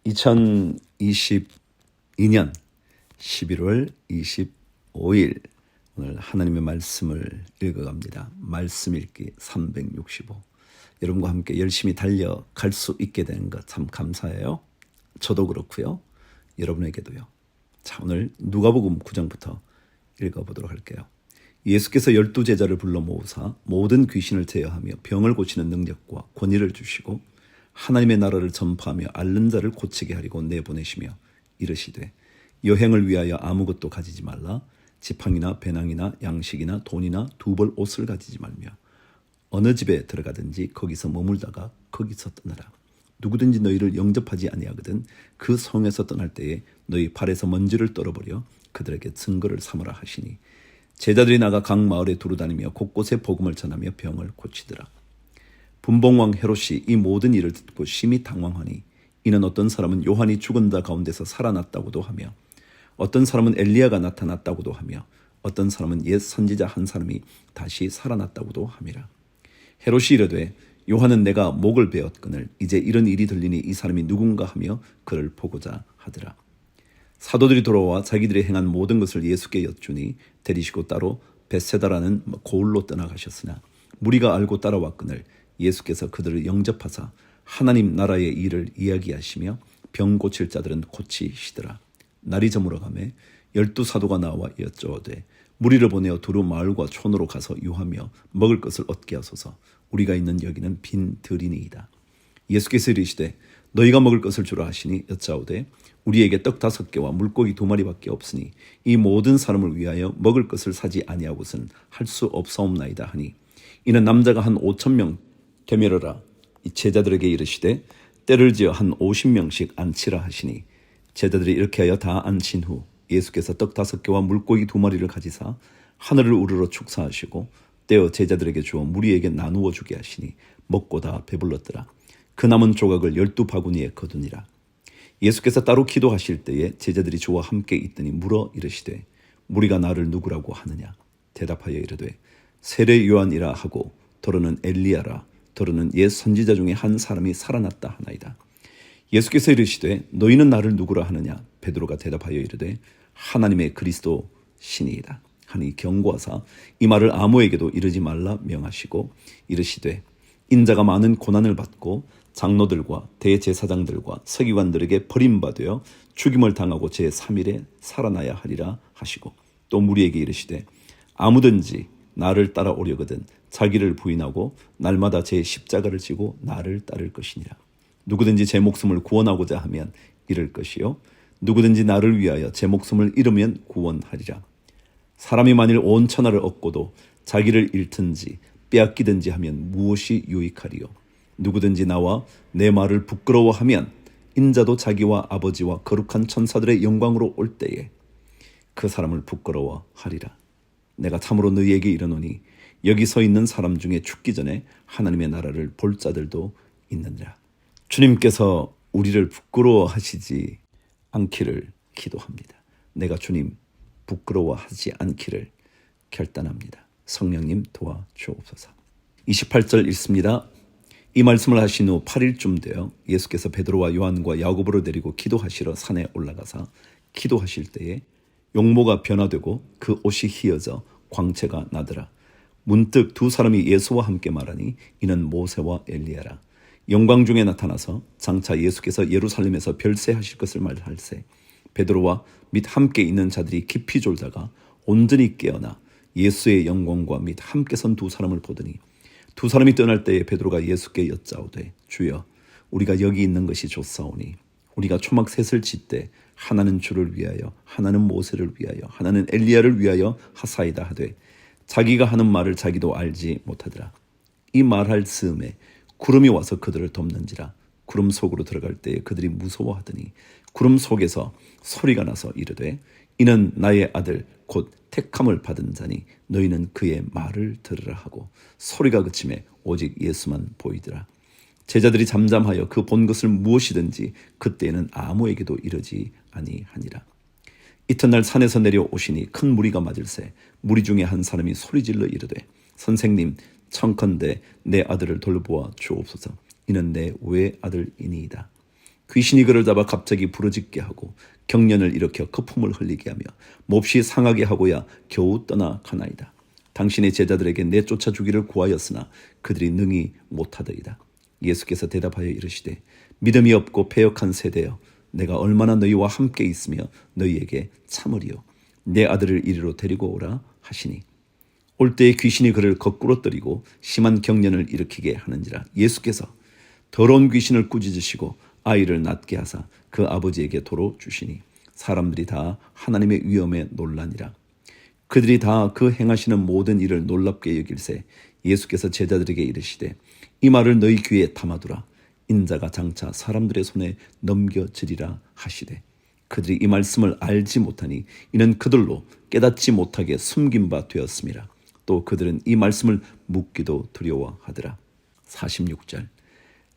2022년 11월 25일 오늘 하나님의 말씀을 읽어갑니다. 말씀 읽기 365. 여러분과 함께 열심히 달려갈 수 있게 되는 것 참 감사해요. 저도 그렇고요. 여러분에게도요. 자, 오늘 누가복음 9장부터 읽어보도록 할게요. 예수께서 12제자를 불러 모으사 모든 귀신을 제어하며 병을 고치는 능력과 권위를 주시고 하나님의 나라를 전파하며 앓는 자를 고치게 하리고 내보내시며 이르시되 여행을 위하여 아무것도 가지지 말라. 지팡이나 배낭이나 양식이나 돈이나 두 벌 옷을 가지지 말며 어느 집에 들어가든지 거기서 머물다가 거기서 떠나라. 누구든지 너희를 영접하지 아니하거든 그 성에서 떠날 때에 너희 발에서 먼지를 떨어버려 그들에게 증거를 삼으라 하시니 제자들이 나가 각 마을에 두루다니며 곳곳에 복음을 전하며 병을 고치더라. 분봉왕 헤롯이 이 모든 일을 듣고 심히 당황하니 이는 어떤 사람은 요한이 죽은 자 가운데서 살아났다고도 하며 어떤 사람은 엘리야가 나타났다고도 하며 어떤 사람은 옛 선지자 한 사람이 다시 살아났다고도 함이라. 헤롯이 이르되 요한은 내가 목을 베었거늘 이제 이런 일이 들리니 이 사람이 누군가 하며 그를 보고자 하더라. 사도들이 돌아와 자기들이 행한 모든 것을 예수께 여쭈니 데리시고 따로 벳세다라는 고을로 떠나가셨으나 무리가 알고 따라왔거늘 예수께서 그들을 영접하사 하나님 나라의 일을 이야기하시며 병 고칠 자들은 고치시더라. 날이 저물어가매 12사도가 나와 여쭈어되 무리를 보내어 두루 마을과 촌으로 가서 유하며 먹을 것을 얻게 하소서. 우리가 있는 여기는 빈 들이니이다. 예수께서 이르시되 너희가 먹을 것을 주라 하시니 여짜오되 우리에게 떡 5개와 물고기 2마리밖에 없으니 이 모든 사람을 위하여 먹을 것을 사지 아니하고선 할 수 없사옵나이다 하니 이는 남자가 한 5,000명 되밀어라. 이 제자들에게 이르시되 때를 지어 한 50명씩 앉히라 하시니 제자들이 이렇게 하여 다 앉힌 후 예수께서 떡 5개와 물고기 2마리를 가지사 하늘을 우러러 축사하시고 떼어 제자들에게 주어 무리에게 나누어 주게 하시니 먹고 다 배불렀더라. 그 남은 조각을 12바구니에 거두니라. 예수께서 따로 기도하실 때에 제자들이 저와 함께 있더니 물어 이르시되 무리가 나를 누구라고 하느냐. 대답하여 이르되 세례 요한이라 하고 더러는 엘리야라 더러는 옛 선지자 중에 한 사람이 살아났다 하나이다. 예수께서 이르시되 너희는 나를 누구라 하느냐. 베드로가 대답하여 이르되 하나님의 그리스도 신이이다 하니 경고하사 이 말을 아무에게도 이르지 말라 명하시고 이르시되 인자가 많은 고난을 받고 장로들과 대제사장들과 서기관들에게 버림받아 죽임을 당하고 제3일에 살아나야 하리라 하시고 또 무리에게 이르시되 아무든지 나를 따라오려거든 자기를 부인하고 날마다 제 십자가를 지고 나를 따를 것이니라. 누구든지 제 목숨을 구원하고자 하면 잃을 것이요 누구든지 나를 위하여 제 목숨을 잃으면 구원하리라. 사람이 만일 온 천하를 얻고도 자기를 잃든지 빼앗기든지 하면 무엇이 유익하리요. 누구든지 나와 내 말을 부끄러워하면 인자도 자기와 아버지와 거룩한 천사들의 영광으로 올 때에 그 사람을 부끄러워하리라. 내가 참으로 너희에게 이르노니 여기 서 있는 사람 중에 죽기 전에 하나님의 나라를 볼 자들도 있느니라. 주님께서 우리를 부끄러워하시지 않기를 기도합니다. 내가 주님 부끄러워하지 않기를 결단합니다. 성령님 도와주옵소서. 28절 읽습니다. 이 말씀을 하신 후 8일쯤 되어 예수께서 베드로와 요한과 야고보를 데리고 기도하시러 산에 올라가사 기도하실 때에 용모가 변화되고 그 옷이 휘어져 광채가 나더라. 문득 두 사람이 예수와 함께 말하니 이는 모세와 엘리야라. 영광 중에 나타나서 장차 예수께서 예루살렘에서 별세하실 것을 말할세 베드로와 및 함께 있는 자들이 깊이 졸다가 온전히 깨어나 예수의 영광과 및 함께 선 두 사람을 보더니 두 사람이 떠날 때에 베드로가 예수께 여짜오되 주여 우리가 여기 있는 것이 좋사오니 우리가 초막 셋을 짓되 하나는 주를 위하여 하나는 모세를 위하여 하나는 엘리야를 위하여 하사이다 하되 자기가 하는 말을 자기도 알지 못하더라. 이 말할 즈음에 구름이 와서 그들을 덮는지라. 구름 속으로 들어갈 때에 그들이 무서워하더니 구름 속에서 소리가 나서 이르되 이는 나의 아들 곧 택함을 받은 자니 너희는 그의 말을 들으라 하고 소리가 그치매 오직 예수만 보이더라. 제자들이 잠잠하여 그 본 것을 무엇이든지 그때에는 아무에게도 이르지 아니하니라. 이튿날 산에서 내려오시니 큰 무리가 맞을세 무리 중에 한 사람이 소리질러 이르되 선생님 청컨대 내 아들을 돌보아 주옵소서. 이는 내 외아들이니이다. 귀신이 그를 잡아 갑자기 부르짖게 하고 경련을 일으켜 거품을 흘리게 하며 몹시 상하게 하고야 겨우 떠나가나이다. 당신의 제자들에게 내쫓아 주기를 구하였으나 그들이 능히 못하더이다. 예수께서 대답하여 이르시되 믿음이 없고 패역한 세대여, 내가 얼마나 너희와 함께 있으며 너희에게 참으리요. 내 아들을 이리로 데리고 오라 하시니 올 때에 귀신이 그를 거꾸로 떨이고 심한 경련을 일으키게 하는지라. 예수께서 더러운 귀신을 꾸짖으시고 아이를 낫게 하사 그 아버지에게 도로 주시니 사람들이 다 하나님의 위엄에 놀라니라. 그들이 다 그 행하시는 모든 일을 놀랍게 여길새 예수께서 제자들에게 이르시되 이 말을 너희 귀에 담아두라. 인자가 장차 사람들의 손에 넘겨지리라 하시되 그들이 이 말씀을 알지 못하니 이는 그들로 깨닫지 못하게 숨긴 바 되었음이라. 또 그들은 이 말씀을 묻기도 두려워하더라. 46절.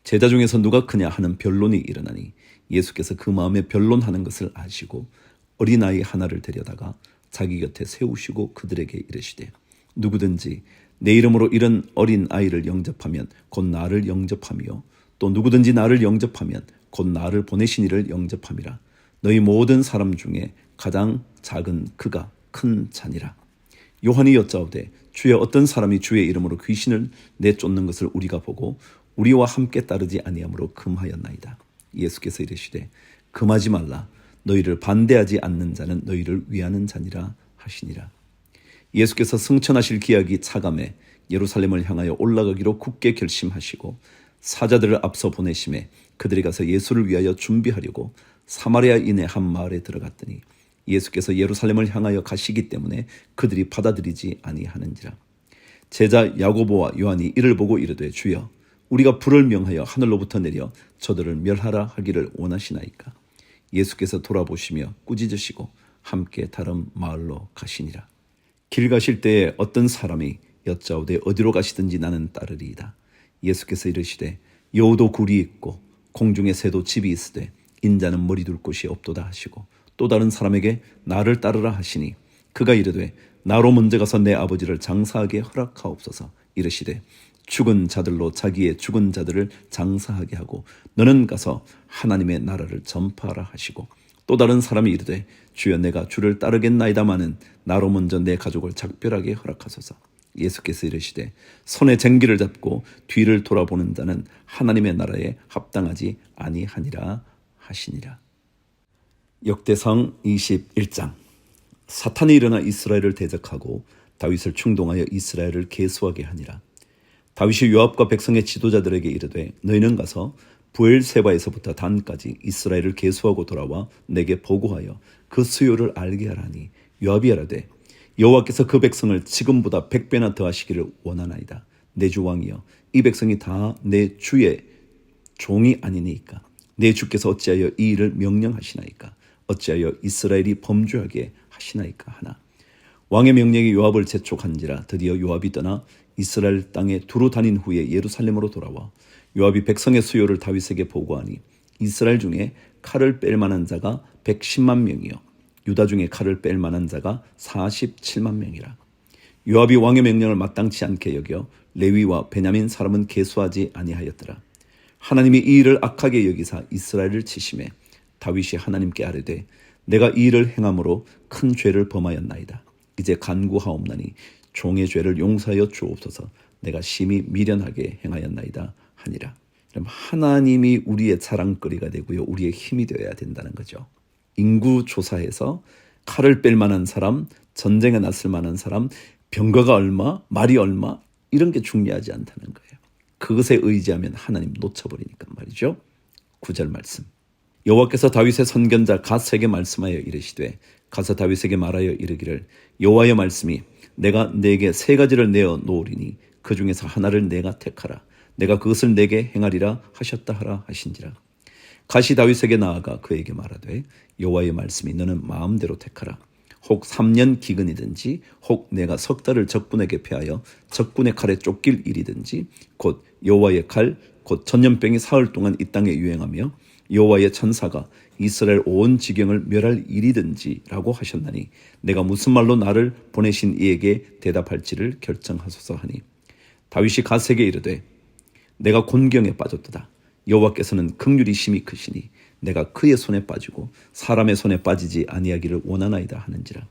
제자 중에서 누가 크냐 하는 변론이 일어나니 예수께서 그 마음에 변론하는 것을 아시고 어린아이 하나를 데려다가 자기 곁에 세우시고 그들에게 이르시되 누구든지 내 이름으로 이런 어린 아이를 영접하면 곧 나를 영접하며 또 누구든지 나를 영접하면 곧 나를 보내신 이를 영접함이라. 너희 모든 사람 중에 가장 작은 그가 큰 자니라. 요한이 여짜오되 주여 어떤 사람이 주의 이름으로 귀신을 내쫓는 것을 우리가 보고 우리와 함께 따르지 아니하므로 금하였나이다. 예수께서 이르시되 금하지 말라. 너희를 반대하지 않는 자는 너희를 위하는 자니라 하시니라. 예수께서 승천하실 기약이 차감해 예루살렘을 향하여 올라가기로 굳게 결심하시고 사자들을 앞서 보내심에 그들이 가서 예수를 위하여 준비하려고 사마리아인의 한 마을에 들어갔더니 예수께서 예루살렘을 향하여 가시기 때문에 그들이 받아들이지 아니하는지라. 제자 야고보와 요한이 이를 보고 이르되 주여 우리가 불을 명하여 하늘로부터 내려 저들을 멸하라 하기를 원하시나이까. 예수께서 돌아보시며 꾸짖으시고 함께 다른 마을로 가시니라. 길 가실 때에 어떤 사람이 여짜오되 어디로 가시든지 나는 따르리이다. 예수께서 이르시되 여우도 굴이 있고 공중의 새도 집이 있으되 인자는 머리 둘 곳이 없도다 하시고 또 다른 사람에게 나를 따르라 하시니 그가 이르되 나로 먼저 가서 내 아버지를 장사하게 허락하옵소서. 이르시되 죽은 자들로 자기의 죽은 자들을 장사하게 하고 너는 가서 하나님의 나라를 전파하라 하시고 또 다른 사람이 이르되 주여 내가 주를 따르겠나이다마는 나로 먼저 내 가족을 작별하게 허락하소서. 예수께서 이르시되 손에 쟁기를 잡고 뒤를 돌아보는 자는 하나님의 나라에 합당하지 아니하니라 하시니라. 역대상 21장. 사탄이 일어나 이스라엘을 대적하고 다윗을 충동하여 이스라엘을 계수하게 하니라. 다윗이 요압과 백성의 지도자들에게 이르되 너희는 가서 부엘세바에서부터 단까지 이스라엘을 계수하고 돌아와 내게 보고하여 그 수요를 알게 하라니 요압이 하라되 여호와께서 그 백성을 지금보다 100배나 더하시기를 원하나이다. 내 주 왕이여 이 백성이 다 내 주의 종이 아니니까 내 주께서 어찌하여 이 일을 명령하시나이까. 어찌하여 이스라엘이 범죄하게 하시나이까 하나. 왕의 명령이 요압을 재촉한지라. 드디어 요압이 떠나 이스라엘 땅에 두루 다닌 후에 예루살렘으로 돌아와 요압이 백성의 수요를 다윗에게 보고하니 이스라엘 중에 칼을 뺄 만한 자가 110만 명이요 유다 중에 칼을 뺄 만한 자가 47만 명이라. 요압이 왕의 명령을 마땅치 않게 여겨 레위와 베냐민 사람은 계수하지 아니하였더라. 하나님이 이 일을 악하게 여기사 이스라엘을 치심해 다윗이 하나님께 아뢰되 내가 이 일을 행함으로 큰 죄를 범하였나이다. 이제 간구하옵나니 종의 죄를 용서하여 주옵소서. 내가 심히 미련하게 행하였나이다 하니라. 그럼 하나님이 우리의 자랑거리가 되고요, 우리의 힘이 되어야 된다는 거죠. 인구 조사에서 칼을 뺄 만한 사람, 전쟁에 나설 만한 사람, 병거가 얼마, 말이 얼마 이런 게 중요하지 않다는 거예요. 그것에 의지하면 하나님 놓쳐버리니까 말이죠. 9절 말씀. 여호와께서 다윗의 선견자 갓에게 말씀하여 이르시되 가서 다윗에게 말하여 이르기를 여호와의 말씀이 내가 네게 세 가지를 내어 놓으리니 그 중에서 하나를 내가 택하라. 내가 그것을 내게 행하리라 하셨다 하라 하신지라. 갓이 다윗에게 나아가 그에게 말하되 여호와의 말씀이 너는 마음대로 택하라. 혹 3년 기근이든지 혹 내가 석 달을 적군에게 패하여 적군의 칼에 쫓길 일이든지 곧 여호와의 칼 곧 전염병이 사흘 동안 이 땅에 유행하며 여호와의 천사가 이스라엘 온 지경을 멸할 일이든지라고 하셨나니 내가 무슨 말로 나를 보내신 이에게 대답할지를 결정하소서 하니 다윗이 갓에게 이르되 내가 곤경에 빠졌도다. 여호와께서는 긍휼이 심히 크시니 내가 그의 손에 빠지고 사람의 손에 빠지지 아니하기를 원하나이다 하는지라.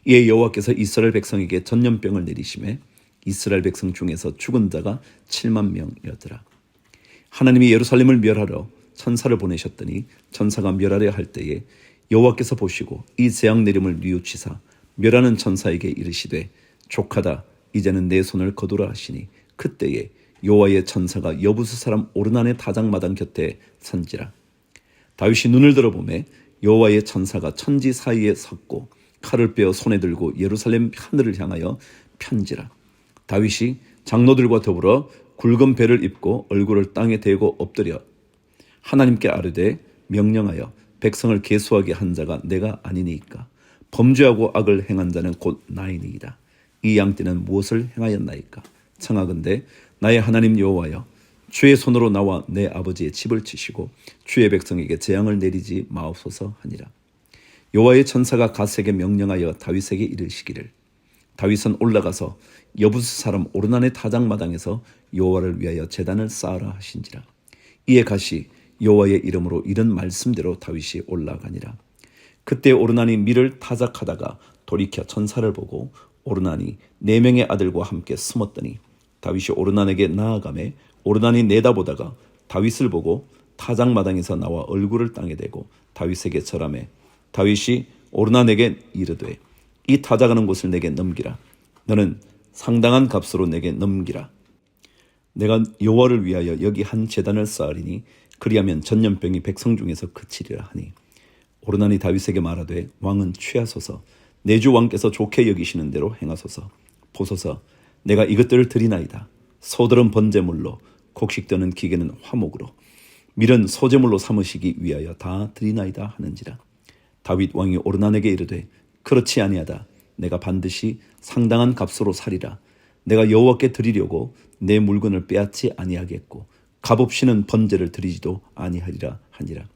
이에 여호와께서 이스라엘 백성에게 전염병을 내리심에 이스라엘 백성 중에서 죽은 자가 7만 명이었더라. 하나님이 예루살렘을 멸하러 천사를 보내셨더니 천사가 멸하려 할 때에 여호와께서 보시고 이 재앙 내림을 뉘우치사 멸하는 천사에게 이르시되 족하다, 이제는 내 손을 거두라 하시니 그때에 여호와의 천사가 여부스 사람 오르난의 다장마당 곁에 선지라. 다윗이 눈을 들어보매 여호와의 천사가 천지 사이에 섰고 칼을 빼어 손에 들고 예루살렘 하늘을 향하여 편지라. 다윗이 장로들과 더불어 굵은 배를 입고 얼굴을 땅에 대고 엎드려 하나님께 아뢰되 명령하여 백성을 계수하게 한 자가 내가 아니니까 범죄하고 악을 행한 자는 곧 나이니이다. 이 양떼는 무엇을 행하였나이까? 청하건대 나의 하나님 여호와여, 주의 손으로 나와 내 아버지의 집을 치시고 주의 백성에게 재앙을 내리지 마옵소서 하니라. 여호와의 천사가 갓에게 명령하여 다윗에게 이르시기를 다윗은 올라가서 여부스 사람 오르난의 타작마당에서 여호와를 위하여 제단을 쌓으라 하신지라. 이에 갓이 여호와의 이름으로 이런 말씀대로 다윗이 올라가니라. 그때 오르난이 밀을 타작하다가 돌이켜 천사를 보고 오르난이 4명의 아들과 함께 숨었더니 다윗이 오르난에게 나아가매 오르난이 내다보다가 다윗을 보고 타작마당에서 나와 얼굴을 땅에 대고 다윗에게 절하매 다윗이 오르난에게 이르되 이 타작하는 곳을 내게 넘기라. 너는 상당한 값으로 내게 넘기라. 내가 여호와를 위하여 여기 한 제단을 쌓으리니 그리하면 전염병이 백성 중에서 그치리라 하니 오르난이 다윗에게 말하되 왕은 취하소서, 내 주 왕께서 좋게 여기시는 대로 행하소서. 보소서, 내가 이것들을 드리나이다. 소들은 번제물로, 곡식되는 기계는 화목으로, 밀은 소제물로 삼으시기 위하여 다 드리나이다 하는지라. 다윗 왕이 오르난에게 이르되 그렇지 아니하다. 내가 반드시 상당한 값으로 사리라. 내가 여호와께 드리려고 내 물건을 빼앗지 아니하겠고 값없이는 번제를 드리지도 아니하리라 하니라.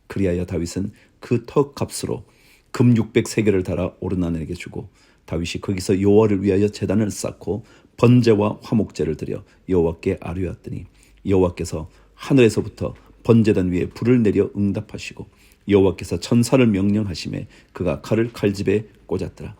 그리하여 다윗은 그 턱 값으로 금 600세겔을 달아 오르난에게 주고 다윗이 거기서 여호와를 위하여 제단을 쌓고 번제와 화목제를 드려 여호와께 아뢰었더니 여호와께서 하늘에서부터 번제단 위에 불을 내려 응답하시고 여호와께서 천사를 명령하심에 그가 칼을 칼집에 꽂았더라.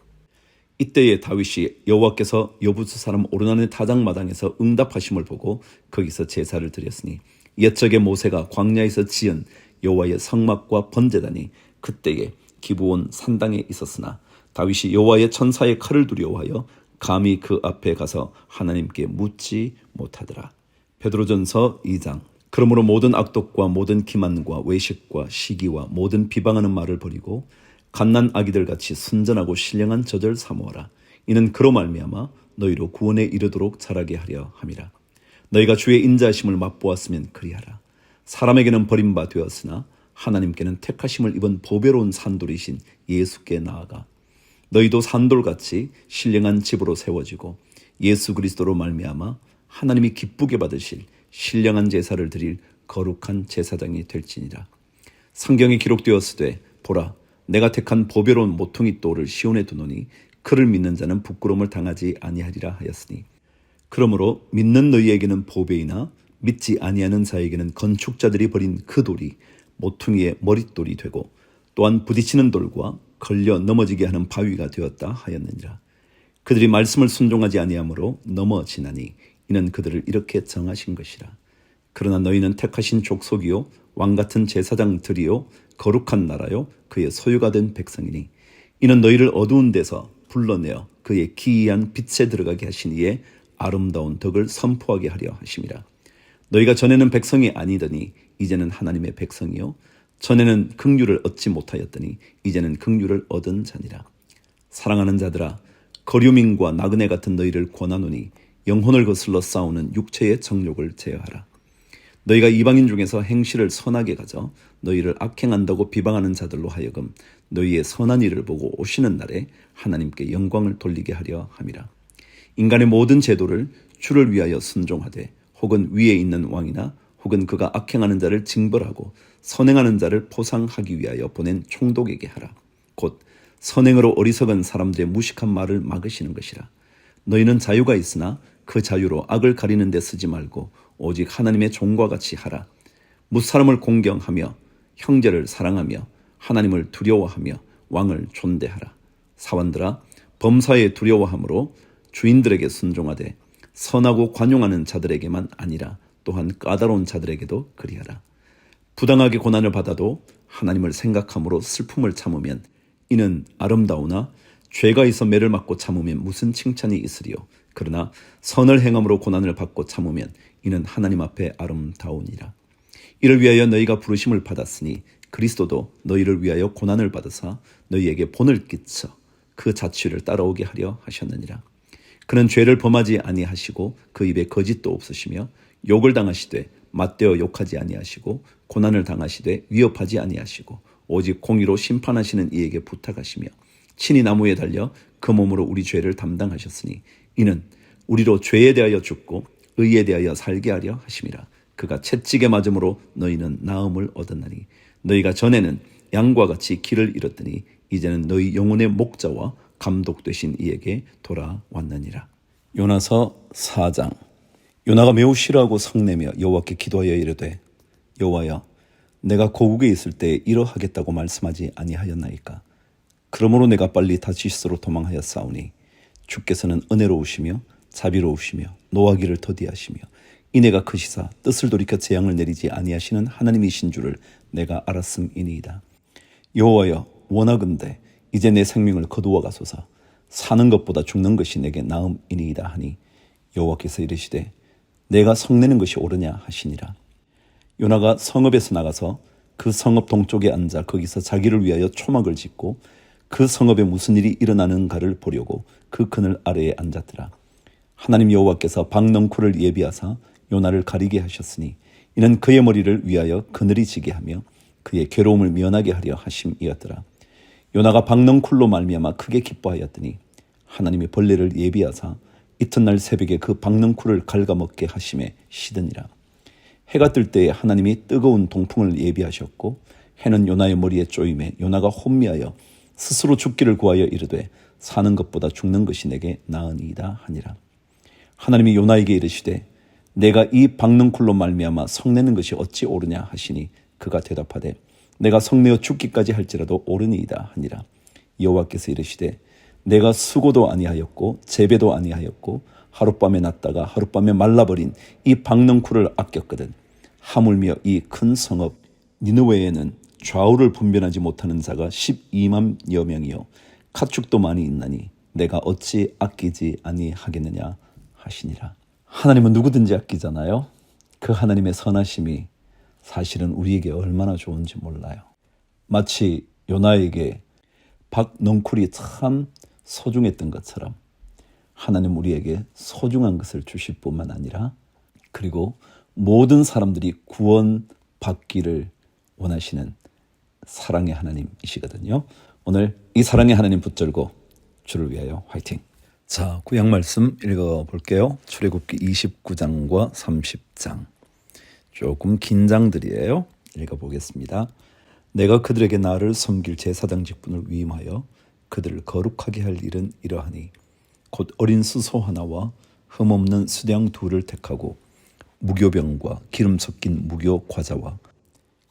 이때에 다윗이 여호와께서 여부스 사람 오르난의 타작마당에서 응답하심을 보고 거기서 제사를 드렸으니 옛적에 모세가 광야에서 지은 여호와의 성막과 번제단이 그때에 기브온 산당에 있었으나 다윗이 여호와의 천사의 칼을 두려워하여 감히 그 앞에 가서 하나님께 묻지 못하더라. 베드로전서 2장. 그러므로 모든 악독과 모든 기만과 외식과 시기와 모든 비방하는 말을 버리고 갓난 아기들 같이 순전하고 신령한 젖을 사모하라. 이는 그로 말미암아 너희로 구원에 이르도록 자라게 하려 함이라. 너희가 주의 인자하심을 맛보았으면 그리하라. 사람에게는 버림바 되었으나 하나님께는 택하심을 입은 보배로운 산돌이신 예수께 나아가 너희도 산돌같이 신령한 집으로 세워지고 예수 그리스도로 말미암아 하나님이 기쁘게 받으실 신령한 제사를 드릴 거룩한 제사장이 될지니라. 성경에 기록되었으되 보라, 내가 택한 보배로운 모퉁이 돌을 시온에 두노니 그를 믿는 자는 부끄러움을 당하지 아니하리라 하였으니 그러므로 믿는 너희에게는 보배이나 믿지 아니하는 자에게는 건축자들이 버린 그 돌이 모퉁이의 머릿돌이 되고 또한 부딪히는 돌과 걸려 넘어지게 하는 바위가 되었다 하였느니라. 그들이 말씀을 순종하지 아니하므로 넘어지나니 이는 그들을 이렇게 정하신 것이라. 그러나 너희는 택하신 족속이요 왕같은 제사장들이요 거룩한 나라요 그의 소유가 된 백성이니 이는 너희를 어두운 데서 불러내어 그의 기이한 빛에 들어가게 하신 이의 아름다운 덕을 선포하게 하려 하심이라. 너희가 전에는 백성이 아니더니 이제는 하나님의 백성이요 전에는 긍휼을 얻지 못하였더니 이제는 긍휼을 얻은 자니라. 사랑하는 자들아, 거류민과 나그네 같은 너희를 권하노니 영혼을 거슬러 싸우는 육체의 정욕을 제어하라. 너희가 이방인 중에서 행실을 선하게 가져 너희를 악행한다고 비방하는 자들로 하여금 너희의 선한 일을 보고 오시는 날에 하나님께 영광을 돌리게 하려 함이라. 인간의 모든 제도를 주를 위하여 순종하되 혹은 위에 있는 왕이나 혹은 그가 악행하는 자를 징벌하고 선행하는 자를 포상하기 위하여 보낸 총독에게 하라. 곧 선행으로 어리석은 사람들의 무식한 말을 막으시는 것이라. 너희는 자유가 있으나 그 자유로 악을 가리는 데 쓰지 말고 오직 하나님의 종과 같이 하라. 무사람을 공경하며 형제를 사랑하며 하나님을 두려워하며 왕을 존대하라. 사원들아, 범사에 두려워함으로 주인들에게 순종하되 선하고 관용하는 자들에게만 아니라 또한 까다로운 자들에게도 그리하라. 부당하게 고난을 받아도 하나님을 생각함으로 슬픔을 참으면 이는 아름다우나 죄가 있어 매를 맞고 참으면 무슨 칭찬이 있으리요. 그러나 선을 행함으로 고난을 받고 참으면 이는 하나님 앞에 아름다우니라. 이를 위하여 너희가 부르심을 받았으니 그리스도도 너희를 위하여 고난을 받으사 너희에게 본을 끼쳐 그 자취를 따라오게 하려 하셨느니라. 그는 죄를 범하지 아니하시고 그 입에 거짓도 없으시며 욕을 당하시되 맞대어 욕하지 아니하시고 고난을 당하시되 위협하지 아니하시고 오직 공의로 심판하시는 이에게 부탁하시며 친히 나무에 달려 그 몸으로 우리 죄를 담당하셨으니 이는 우리로 죄에 대하여 죽고 의에 대하여 살게 하려 하심이라. 그가 채찍에 맞음으로 너희는 나음을 얻었나니 너희가 전에는 양과 같이 길을 잃었더니 이제는 너희 영혼의 목자와 감독 되신 이에게 돌아왔느니라. 요나서 4장. 요나가 매우 싫어하고 성내며 여호와께 기도하여 이르되 여호와여, 내가 고국에 있을 때 이러하겠다고 말씀하지 아니하였나이까. 그러므로 내가 빨리 다시스로 도망하였사오니 주께서는 은혜로우시며 자비로우시며 노하기를 더디하시며 이내가 크시사 뜻을 돌이켜 재앙을 내리지 아니하시는 하나님이신 줄을 내가 알았음이니이다. 여호와여, 원하건대 이제 내 생명을 거두어 가소서. 사는 것보다 죽는 것이 내게 나음이니이다 하니 여호와께서 이르시되 내가 성내는 것이 옳으냐 하시니라. 요나가 성읍에서 나가서 그 성읍 동쪽에 앉아 거기서 자기를 위하여 초막을 짓고 그 성읍에 무슨 일이 일어나는가를 보려고 그 그늘 아래에 앉았더라. 하나님 여호와께서 박넝쿨을 예비하사 요나를 가리게 하셨으니 이는 그의 머리를 위하여 그늘이 지게 하며 그의 괴로움을 면하게 하려 하심이었더라. 요나가 박넝쿨로 말미암아 크게 기뻐하였더니 하나님이 벌레를 예비하사 이튿날 새벽에 그 박넝쿨을 갉아먹게 하심에 시드니라. 해가 뜰 때에 하나님이 뜨거운 동풍을 예비하셨고 해는 요나의 머리에 쪼임에 요나가 혼미하여 스스로 죽기를 구하여 이르되 사는 것보다 죽는 것이 내게 나으니이다 하니라. 하나님이 요나에게 이르시되 내가 이 박넝쿨로 말미암아 성내는 것이 어찌 옳으냐 하시니 그가 대답하되 내가 성내어 죽기까지 할지라도 옳으니이다 하니라. 여호와께서 이르시되 내가 수고도 아니하였고 재배도 아니하였고 하룻밤에 났다가 하룻밤에 말라버린 이 박넝쿨을 아꼈거든. 하물며 이 큰 성읍 니느웨에는 좌우를 분별하지 못하는 자가 12만여 명이요 가축도 많이 있나니 내가 어찌 아끼지 아니하겠느냐 하시니라. 하나님은 누구든지 아끼잖아요. 그 하나님의 선하심이 사실은 우리에게 얼마나 좋은지 몰라요. 마치 요나에게 박넝쿨이 참 소중했던 것처럼 하나님 우리에게 소중한 것을 주실 뿐만 아니라 그리고 모든 사람들이 구원받기를 원하시는 사랑의 하나님이시거든요. 오늘 이 사랑의 하나님 붙들고 주를 위하여 화이팅. 자, 구약 말씀 읽어볼게요. 출애굽기 29장과 30장. 조금 긴 장들이에요. 읽어보겠습니다. 내가 그들에게 나를 섬길 제사장 직분을 위임하여 그들을 거룩하게 할 일은 이러하니 곧 어린 수소 하나와 흠없는 수량 둘을 택하고 무교병과 기름 섞인 무교 과자와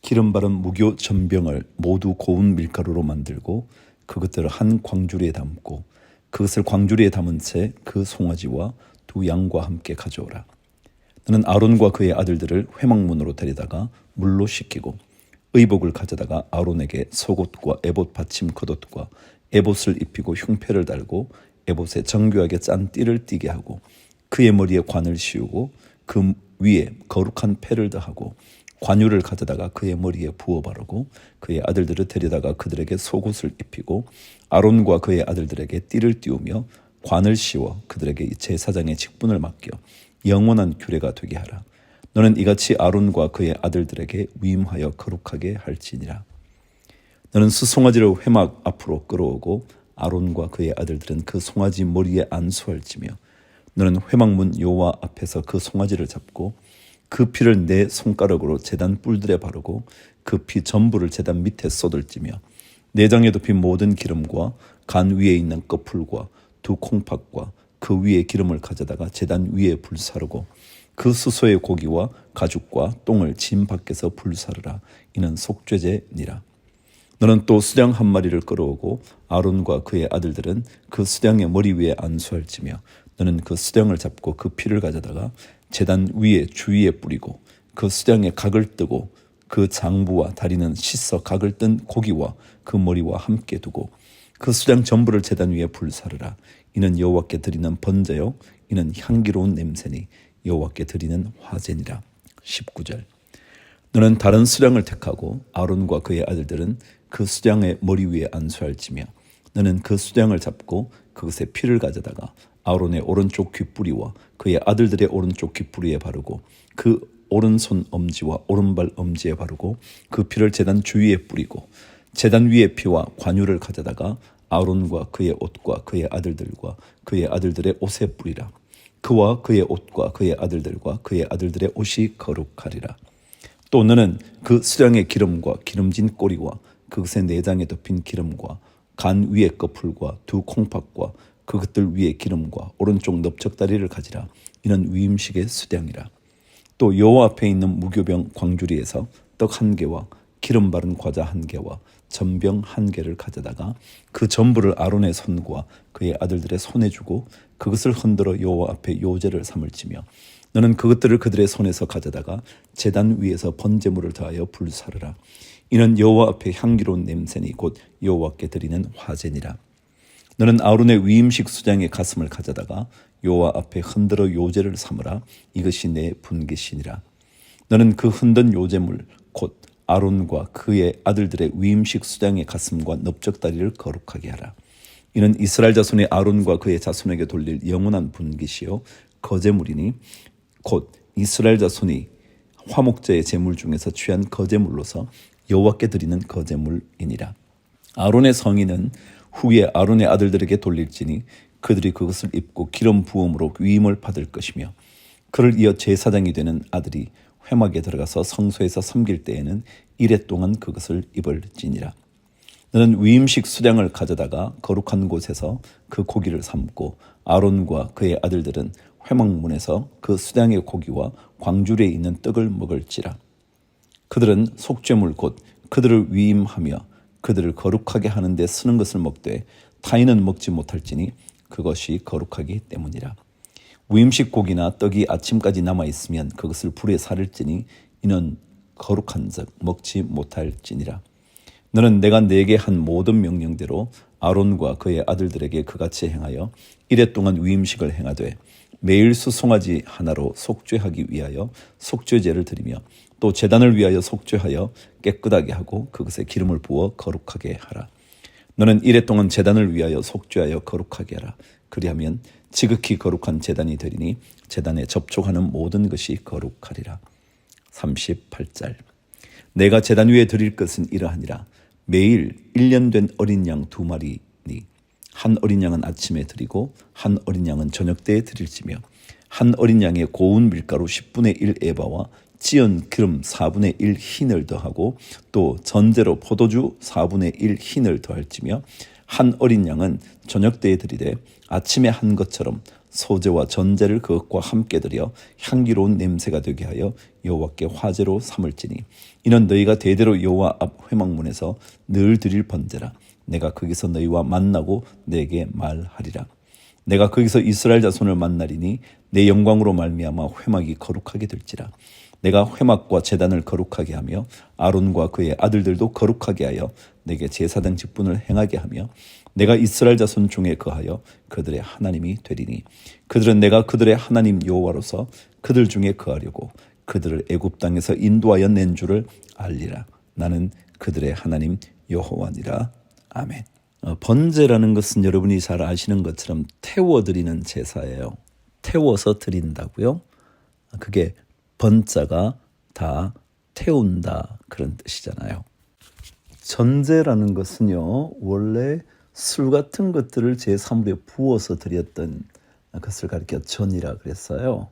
기름 바른 무교 전병을 모두 고운 밀가루로 만들고 그것들을 한 광주리에 담고 그것을 광주리에 담은 채 그 송아지와 두 양과 함께 가져오라. 너는 아론과 그의 아들들을 회막문으로 데려다가 물로 씻기고 의복을 가져다가 아론에게 속옷과 에봇 받침 겉옷과 에봇을 입히고 흉패를 달고 에봇에 정교하게 짠 띠를 띠게 하고 그의 머리에 관을 씌우고 그 위에 거룩한 패를 더하고 관유를 가져다가 그의 머리에 부어 바르고 그의 아들들을 데려다가 그들에게 속옷을 입히고 아론과 그의 아들들에게 띠를 띄우며 관을 씌워 그들에게 제사장의 직분을 맡겨 영원한 규례가 되게 하라. 너는 이같이 아론과 그의 아들들에게 위임하여 거룩하게 할지니라. 너는 수송아지를 회막 앞으로 끌어오고 아론과 그의 아들들은 그 송아지 머리에 안수할지며 너는 회막문 여호와 앞에서 그 송아지를 잡고 그 피를 내 손가락으로 제단 뿔들에 바르고 그 피 전부를 제단 밑에 쏟을지며 내장에 덮인 모든 기름과 간 위에 있는 꺼풀과 두 콩팥과 그 위에 기름을 가져다가 제단 위에 불사르고 그 수소의 고기와 가죽과 똥을 진 밖에서 불사르라. 이는 속죄제니라. 너는 또 수양 한 마리를 끌어오고 아론과 그의 아들들은 그 수양의 머리 위에 안수할지며 너는 그 수양을 잡고 그 피를 가져다가 제단 위에 주위에 뿌리고 그 수양의 각을 뜨고 그 장부와 다리는 씻어 각을 뜬 고기와 그 머리와 함께 두고 그 수양 전부를 제단 위에 불사르라. 이는 여호와께 드리는 번제요 이는 향기로운 냄새니 여호와께 드리는 화제니라. 19절. 너는 다른 수양을 택하고 아론과 그의 아들들은 그 수양의 머리 위에 안수할지며 너는 그 수양을 잡고 그것의 피를 가져다가 아론의 오른쪽 귓뿌리와 그의 아들들의 오른쪽 귓뿌리에 바르고 그 오른손 엄지와 오른발 엄지에 바르고 그 피를 제단 주위에 뿌리고 제단 위의 피와 관유를 가져다가 아론과 그의 옷과 그의 아들들과 그의 아들들의 옷에 뿌리라. 그와 그의 옷과 그의 아들들과 그의 아들들의 옷이 거룩하리라. 또 너는 그 수양의 기름과 기름진 꼬리와 그것의 내장에 덮인 기름과 간 위의 거풀과 두 콩팥과 그것들 위의 기름과 오른쪽 넓적다리를 가지라. 이는 위임식의 수양이라. 또 여호와 앞에 있는 무교병 광주리에서 떡 한 개와 기름 바른 과자 한 개와 전병 한 개를 가져다가 그 전부를 아론의 손과 그의 아들들의 손에 주고 그것을 흔들어 여호와 앞에 요제를 삼을지며 너는 그것들을 그들의 손에서 가져다가 제단 위에서 번제물을 더하여 불사르라. 이는 여호와 앞에 향기로운 냄새니 곧 여호와께 드리는 화제니라. 너는 아론의 위임식 수장의 가슴을 가져다가 여호와 앞에 흔들어 요제를 삼으라. 이것이 내 분깃이니라. 너는 그 흔든 요제물 곧 아론과 그의 아들들의 위임식 수장의 가슴과 넓적다리를 거룩하게 하라. 이는 이스라엘 자손의 아론과 그의 자손에게 돌릴 영원한 분깃이요 거제물이니 곧 이스라엘 자손이 화목제의 제물 중에서 취한 거제물로서 여호와께 드리는 거제물이니라. 아론의 성인은 후에 아론의 아들들에게 돌릴지니 그들이 그것을 입고 기름 부음으로 위임을 받을 것이며 그를 이어 제사장이 되는 아들이 회막에 들어가서 성소에서 섬길 때에는 이레 동안 그것을 입을지니라. 너는 위임식 수량을 가져다가 거룩한 곳에서 그 고기를 삶고 아론과 그의 아들들은 회막문에서 그 수량의 고기와 광주리에 있는 떡을 먹을지라. 그들은 속죄물 곧 그들을 위임하며 그들을 거룩하게 하는 데 쓰는 것을 먹되 타인은 먹지 못할지니 그것이 거룩하기 때문이라. 위임식 고기나 떡이 아침까지 남아있으면 그것을 불에 사를지니 이는 거룩한즉 먹지 못할지니라. 너는 내가 네게 한 모든 명령대로 아론과 그의 아들들에게 그같이 행하여 이레 동안 위임식을 행하되 매일 수송아지 하나로 속죄하기 위하여 속죄제를 드리며 또 제단을 위하여 속죄하여 깨끗하게 하고 그것에 기름을 부어 거룩하게 하라. 너는 이레 동안 제단을 위하여 속죄하여 거룩하게 하라. 그리하면 지극히 거룩한 제단이 되리니 제단에 접촉하는 모든 것이 거룩하리라. 38절. 내가 제단 위에 드릴 것은 이러하니라. 매일 1년 된 어린 양 2마리니 한 어린 양은 아침에 드리고 한 어린 양은 저녁 때에 드릴지며 한 어린 양에 고운 밀가루 10분의 1 에바와 찌은 기름 4분의 1 흰을 더하고 또 전제로 포도주 4분의 1 흰을 더할지며 한 어린 양은 저녁 때에 드리되 아침에 한 것처럼 소제와 전제를 그것과 함께 드려 향기로운 냄새가 되게 하여 여호와께 화제로 삼을지니 이는 너희가 대대로 여호와 앞 회막문에서 늘 드릴 번제라. 내가 거기서 너희와 만나고 내게 말하리라. 내가 거기서 이스라엘 자손을 만나리니 내 영광으로 말미암아 회막이 거룩하게 될지라. 내가 회막과 제단을 거룩하게 하며 아론과 그의 아들들도 거룩하게 하여 내게 제사장 직분을 행하게 하며 내가 이스라엘 자손 중에 거하여 그들의 하나님이 되리니 그들은 내가 그들의 하나님 여호와로서 그들 중에 거하려고 그들을 애굽 땅에서 인도하여 낸 줄을 알리라. 나는 그들의 하나님 여호와니라. 아멘. 번제라는 것은 여러분이 잘 아시는 것처럼 태워드리는 제사예요. 태워서 드린다고요. 그게 번자가 다 태운다 그런 뜻이잖아요. 전제라는 것은요, 원래 술 같은 것들을 제3부에 부어서 드렸던 것을 가리켜 전이라 그랬어요.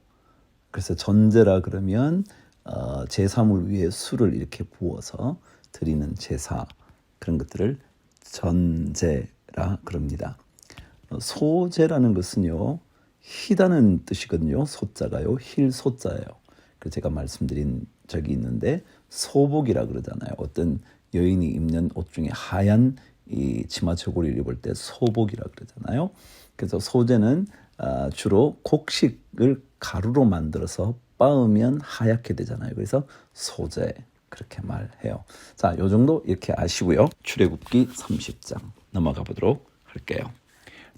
그래서 전제라 그러면 제3을 위해 술을 이렇게 부어서 드리는 제사, 그런 것들을 전제라 그럽니다. 소제라는 것은요, 희다는 뜻이거든요. 소자가요. 힐 소자예요. 그래서 제가 말씀드린 적이 있는데 소복이라 그러잖아요. 어떤 여인이 입는 옷 중에 하얀 이 치마 저고리를 입을 때 소복이라 그러잖아요. 그래서 소재는 주로 곡식을 가루로 만들어서 빻으면 하얗게 되잖아요. 그래서 소재 그렇게 말해요. 자, 요 정도 이렇게 아시고요. 출애굽기 30장 넘어가 보도록 할게요.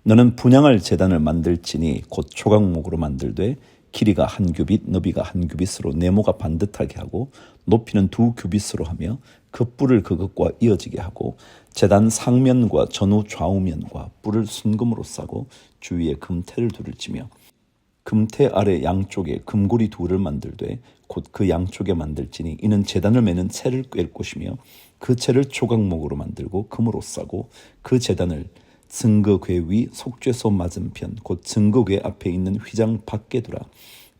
너는 분향할 제단을 만들지니 곧 조각목으로 만들되 길이가 한 규빗, 너비가 한 규빗으로 네모가 반듯하게 하고 높이는 2규빗으로 하며 그 뿔을 그것과 이어지게 하고 제단 상면과 전후 좌우면과 뿔을 순금으로 싸고 주위에 금태를 둘을 치며 금태 아래 양쪽에 금고리 둘을 만들되 곧 그 양쪽에 만들지니 이는 제단을 매는 채를 꿰을 것이며 그 채를 조각목으로 만들고 금으로 싸고 그 제단을 증거궤 위 속죄소 맞은편 곧 증거궤 앞에 있는 휘장 밖에 두라.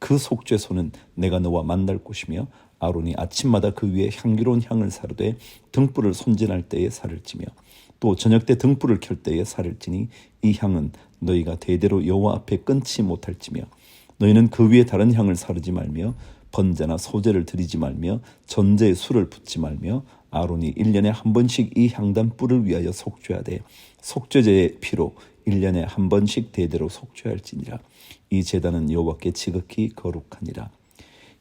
그 속죄소는 내가 너와 만날 곳이며 아론이 아침마다 그 위에 향기로운 향을 사르되 등불을 손질할 때에 살을 찌며 또 저녁 때 등불을 켤 때에 살을 찌니 이 향은 너희가 대대로 여호와 앞에 끊지 못할지며 너희는 그 위에 다른 향을 사르지 말며 번제나 소제를 드리지 말며 전제에 술을 붓지 말며 아론이 1년에 한 번씩 이 향단 뿔을 위하여 속죄하되 속죄제의 피로 1년에 한 번씩 대대로 속죄할지니라. 이 제단은 여호와께 지극히 거룩하니라.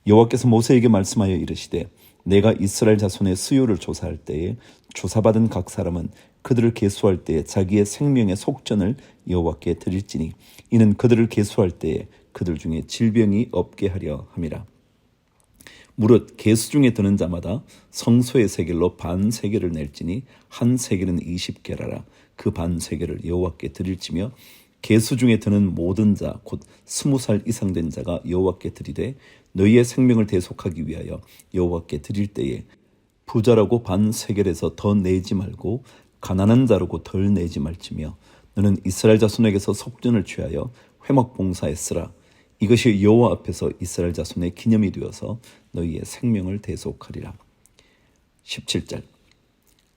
여호와께서 모세에게 말씀하여 이르시되 내가 이스라엘 자손의 수요를 조사할 때에 조사받은 각 사람은 그들을 계수할 때에 자기의 생명의 속전을 여호와께 드릴지니 이는 그들을 계수할 때에 그들 중에 질병이 없게 하려 함이라. 무릇 계수 중에 드는 자마다 성소의 세겔로 반 세겔을 낼지니 한 세겔은 20게라라. 그 반 세겔을 여호와께 드릴지며 계수 중에 드는 모든 자 곧 20살 이상 된 자가 여호와께 드리되 너희의 생명을 대속하기 위하여 여호와께 드릴 때에 부자라고 반 세겔에서 더 내지 말고 가난한 자라고 덜 내지 말지며 너는 이스라엘 자손에게서 속전을 취하여 회막 봉사에 쓰라. 이것이 여호와 앞에서 이스라엘 자손의 기념이 되어서 너희의 생명을 대속하리라. 17절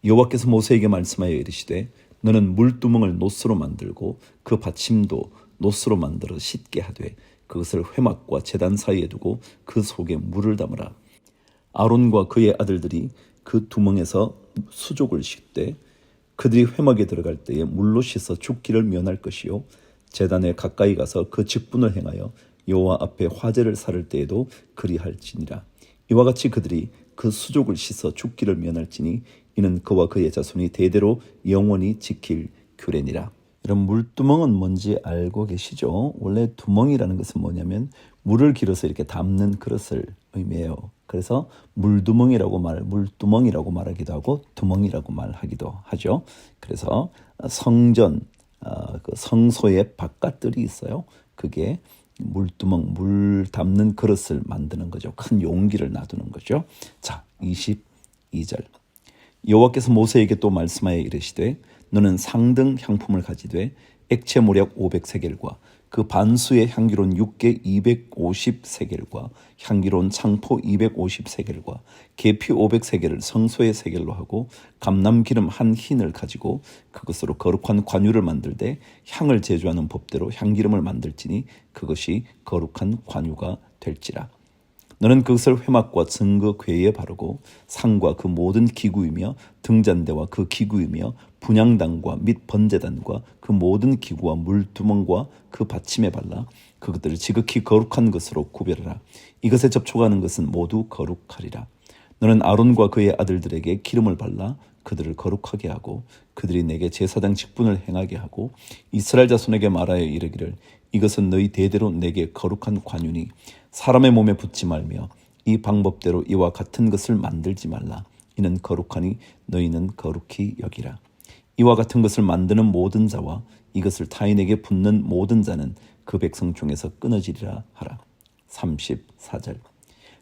여호와께서 모세에게 말씀하여 이르시되 너는 물두멍을 노스로 만들고 그 받침도 노스로 만들어 씻게 하되 그것을 회막과 제단 사이에 두고 그 속에 물을 담으라. 아론과 그의 아들들이 그 두멍에서 수족을 씻되 그들이 회막에 들어갈 때에 물로 씻어 죽기를 면할 것이요 제단에 가까이 가서 그 직분을 행하여 여호와 앞에 화제를 살을 때에도 그리할지니라. 이와 같이 그들이 그 수족을 씻어 죽기를 면할지니 이는 그와 그의 자손이 대대로 영원히 지킬 규례니라. 이런 물두멍은 뭔지 알고 계시죠? 원래 두멍이라는 것은 뭐냐면 물을 길어서 이렇게 담는 그릇을 의미해요. 그래서 물두멍이라고 물두멍이라고 말하기도 하고 두멍이라고 말하기도 하죠. 그래서 성전, 그 성소의 바깥들이 있어요. 그게 물두멍, 물 담는 그릇을 만드는 거죠. 큰 용기를 놔두는 거죠. 자, 22절 여호와께서 모세에게 또 말씀하여 이르시되 너는 상등 향품을 가지되 액체 모략 500세겔과 그 반수의 향기로운 육개 250세겔과 향기로운 창포 250세겔과 계피 500세겔을 성소의 세겔로 하고 감람기름 한 흰을 가지고 그것으로 거룩한 관유를 만들되 향을 제조하는 법대로 향기름을 만들지니 그것이 거룩한 관유가 될지라. 너는 그것을 회막과 증거궤에 바르고 상과 그 모든 기구이며 등잔대와 그 기구이며 분향단과 및 번제단과 그 모든 기구와 물두멍과 그 받침에 발라 그것들을 지극히 거룩한 것으로 구별하라. 이것에 접촉하는 것은 모두 거룩하리라. 너는 아론과 그의 아들들에게 기름을 발라 그들을 거룩하게 하고 그들이 내게 제사장 직분을 행하게 하고 이스라엘 자손에게 말하여 이르기를 이것은 너희 대대로 내게 거룩한 관유니 사람의 몸에 붙지 말며 이 방법대로 이와 같은 것을 만들지 말라. 이는 거룩하니 너희는 거룩히 여기라. 이와 같은 것을 만드는 모든 자와 이것을 타인에게 붓는 모든 자는 그 백성 중에서 끊어지리라 하라. 34절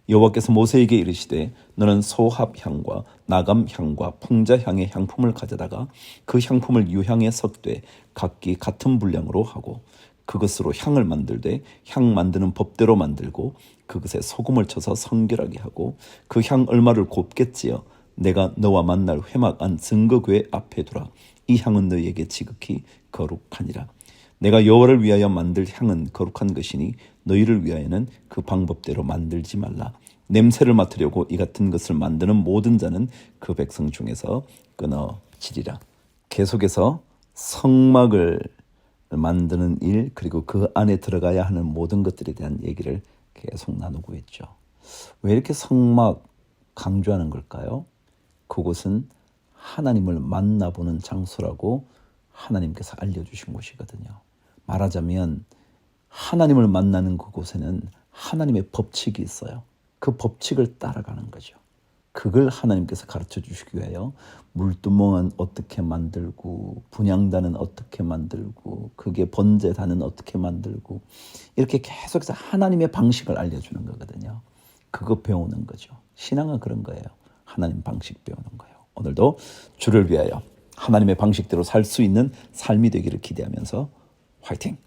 여호와께서 모세에게 이르시되 너는 소합향과 나감향과 풍자향의 향품을 가져다가 그 향품을 유향에 섞되 각기 같은 분량으로 하고 그것으로 향을 만들되 향 만드는 법대로 만들고 그것에 소금을 쳐서 성결하게 하고 그 향 얼마를 곱게 찌어 내가 너와 만날 회막 안 증거궤 앞에 두라. 이 향은 너희에게 지극히 거룩하니라. 내가 여호와를 위하여 만들 향은 거룩한 것이니 너희를 위하여는 그 방법대로 만들지 말라. 냄새를 맡으려고 이 같은 것을 만드는 모든 자는 그 백성 중에서 끊어지리라. 계속해서 성막을 만드는 일, 그리고 그 안에 들어가야 하는 모든 것들에 대한 얘기를 계속 나누고 있죠. 왜 이렇게 성막 강조하는 걸까요? 그곳은 하나님을 만나보는 장소라고 하나님께서 알려주신 곳이거든요. 말하자면 하나님을 만나는 그곳에는 하나님의 법칙이 있어요. 그 법칙을 따라가는 거죠. 그걸 하나님께서 가르쳐 주시기 위하여 물두멍은 어떻게 만들고 분향단은 어떻게 만들고 그게 번제단은 어떻게 만들고 이렇게 계속해서 하나님의 방식을 알려주는 거거든요. 그거 배우는 거죠. 신앙은 그런 거예요. 하나님 방식 배우는 거예요. 오늘도 주를 위하여 하나님의 방식대로 살 수 있는 삶이 되기를 기대하면서 화이팅!